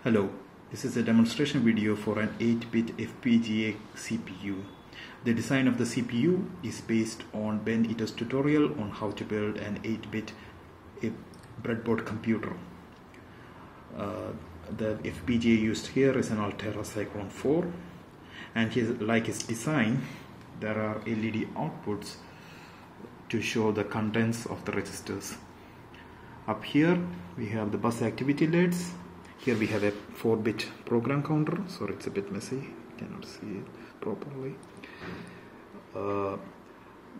Hello, this is a demonstration video for an 8-bit FPGA CPU. The design of the CPU is based on Ben Ito's tutorial on how to build an 8-bit breadboard computer. The FPGA used here is an Altera Cyclone 4, and like his design, there are LED outputs to show the contents of the registers. Up here we have the bus activity LEDs. Here we have a 4-bit program counter. Sorry, it's a bit messy, cannot see it properly.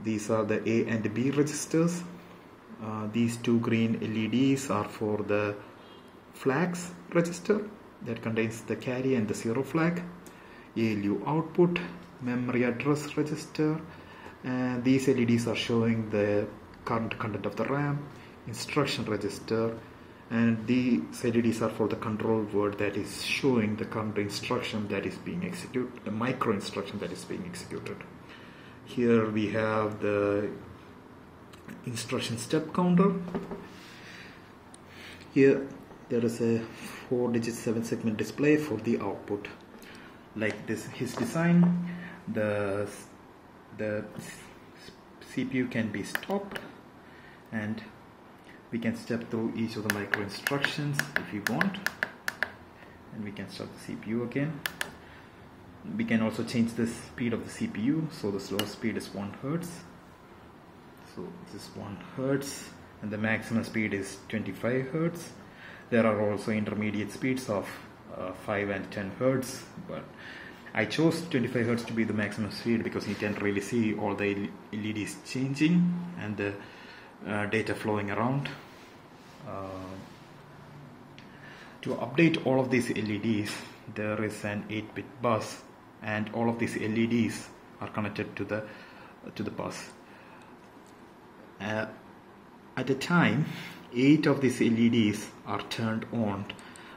These are the A and B registers. These two green LEDs are for the flags register that contains the carry and the zero flag. ALU output, memory address register, and these LEDs are showing the current content of the RAM, instruction register, and these LEDs are for the control word that is showing the current instruction that is being executed, the micro instruction that is being executed. Here we have the instruction step counter. Here there is a 4-digit 7-segment display for the output. Like this, his design, the CPU can be stopped, and we can step through each of the micro instructions if you want, and we can start the CPU again. We can also change the speed of the CPU, so the slow speed is 1 Hz. So this is 1 Hz, and the maximum speed is 25 Hz. There are also intermediate speeds of 5 and 10 Hz, but I chose 25 Hz to be the maximum speed because you can really see all the LEDs changing and the data flowing around. To update all of these LEDs, there is an 8-bit bus, and all of these LEDs are connected to the bus. At a time, 8 of these LEDs are turned on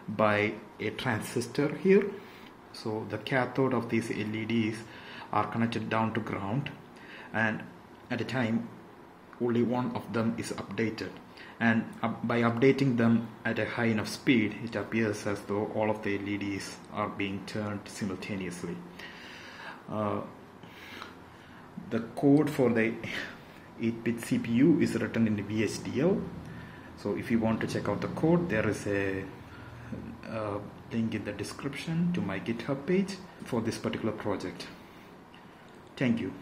by a transistor here. So the cathode of these LEDs are connected down to ground, and at a time only one of them is updated, and by updating them at a high enough speed, it appears as though all of the LEDs are being turned simultaneously. The code for the 8-bit CPU is written in VHDL. So if you want to check out the code, there is a link in the description to my GitHub page for this particular project. Thank you.